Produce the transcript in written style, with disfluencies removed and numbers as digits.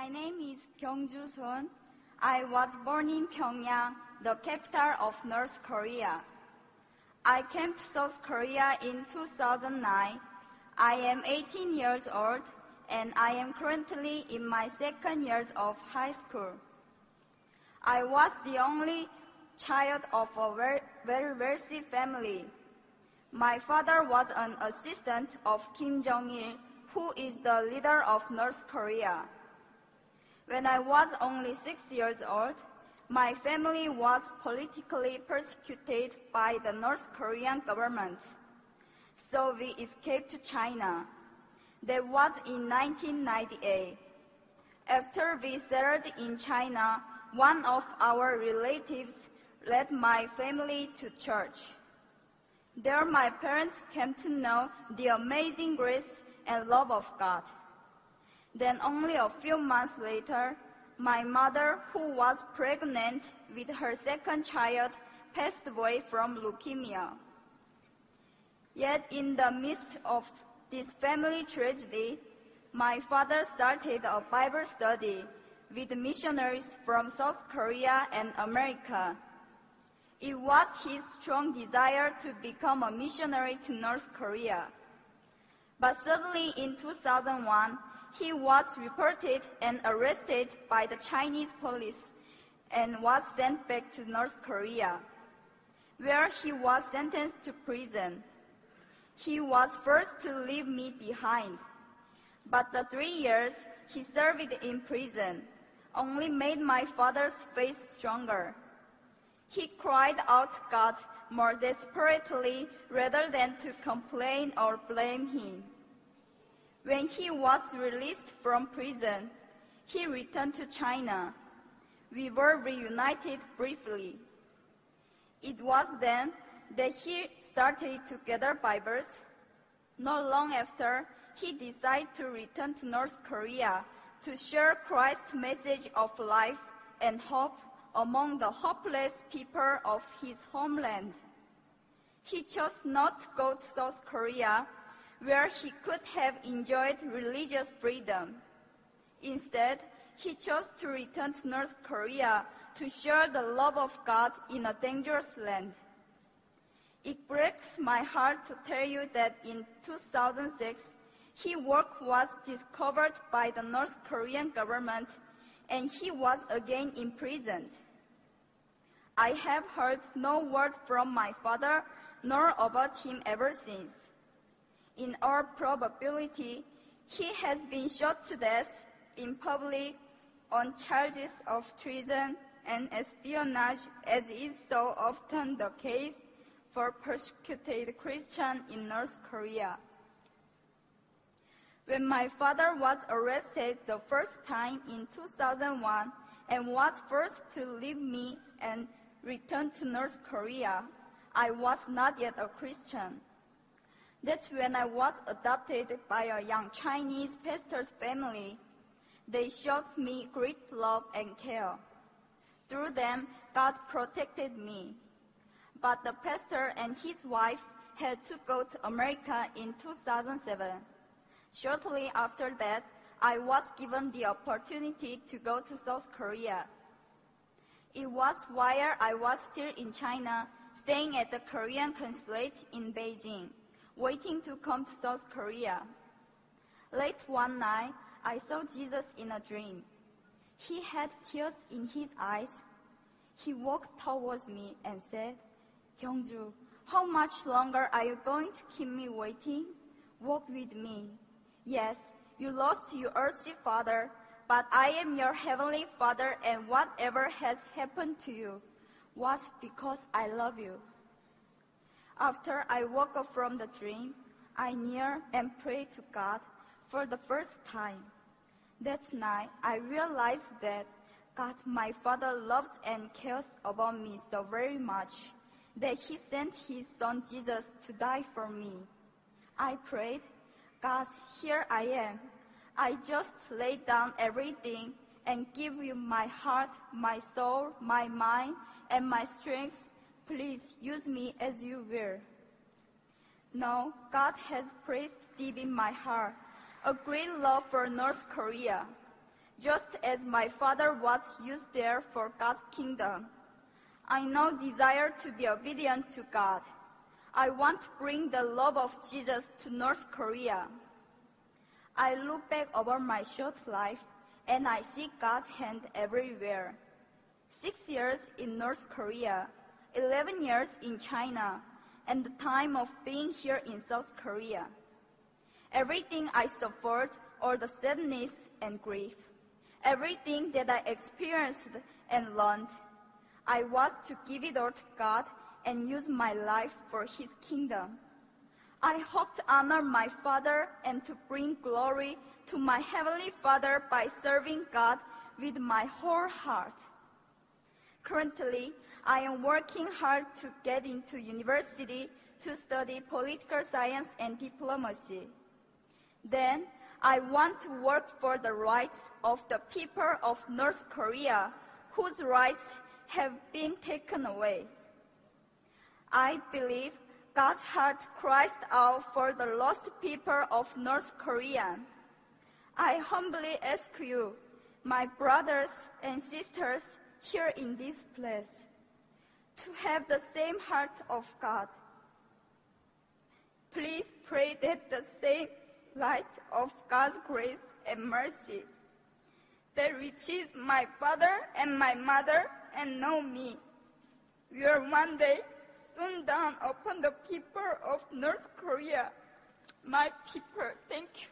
My name is Kyungju Son. I was born in Pyongyang, the capital of North Korea. I came to South Korea in 2009. I am 18 years old and I am currently in my second year of high school. I was the only child of a very wealthy family. My father was an assistant of Kim Jong-il, who is the leader of North Korea. When I was only 6 years old, my family was politically persecuted by the North Korean government. So we escaped to China. That was in 1998. After we settled in China, one of our relatives led my family to church. There my parents came to know the amazing grace and love of God. Then only a few months later, my mother, who was pregnant with her second child, passed away from leukemia. Yet in the midst of this family tragedy, my father started a Bible study with missionaries from South Korea and America. It was his strong desire to become a missionary to North Korea. But suddenly in 2001, he was reported and arrested by the Chinese police and was sent back to North Korea, where he was sentenced to prison. He was forced to leave me behind, but the 3 years he served in prison only made my father's faith stronger. He cried out to God more desperately rather than to complain or blame him. When he was released from prison, he returned to China. We were reunited briefly. It was then that he started to gather Bibles. Not long after, he decided to return to North Korea to share Christ's message of life and hope among the hopeless people of his homeland. He chose not to go to South Korea, where he could have enjoyed religious freedom. Instead, he chose to return to North Korea to share the love of God in a dangerous land. It breaks my heart to tell you that in 2006, his work was discovered by the North Korean government and he was again imprisoned. I have heard no word from my father nor about him ever since. In all probability, he has been shot to death in public on charges of treason and espionage, as is so often the case for persecuted Christians in North Korea. When my father was arrested the first time in 2001 and was forced to leave me and return to North Korea, I was not yet a Christian. That's when I was adopted by a young Chinese pastor's family. They showed me great love and care. Through them, God protected me. But the pastor and his wife had to go to America in 2007. Shortly after that, I was given the opportunity to go to South Korea. It was while I was still in China, staying at the Korean consulate in Beijing, waiting to come to South Korea. Late one night, I saw Jesus in a dream. He had tears in his eyes. He walked towards me and said, "Kyungju, how much longer are you going to keep me waiting? Walk with me. Yes, you lost your earthly father, but I am your heavenly Father, and whatever has happened to you was because I love you." After I woke up from the dream, I kneeled and prayed to God for the first time. That night, I realized that God, my Father, loves and cares about me so very much that He sent His Son Jesus to die for me. I prayed, "God, here I am. I just lay down everything and give you my heart, my soul, my mind, and my strength. Please use me as you will." Now, God has placed deep in my heart a great love for North Korea. just as my father was used there for God's kingdom. I now desire to be obedient to God. I want to bring the love of Jesus to North Korea. I look back over my short life and I see God's hand everywhere. 6 years in North Korea, 11 years in China, and the time of being here in South Korea. Everything I suffered, all the sadness and grief, everything that I experienced and learned, I was to give it all to God and use my life for His kingdom. I hope to honor my Father and to bring glory to my Heavenly Father by serving God with my whole heart. Currently, I am working hard to get into university to study political science and diplomacy. Then, I want to work for the rights of the people of North Korea whose rights have been taken away. I believe God's heart cries out for the lost people of North Korea. I humbly ask you, my brothers and sisters here in this place, to have the same heart of God. Please pray that the same light of God's grace and mercy that reaches my father and my mother and know me will one day soon dawn upon the people of North Korea. My people, thank you.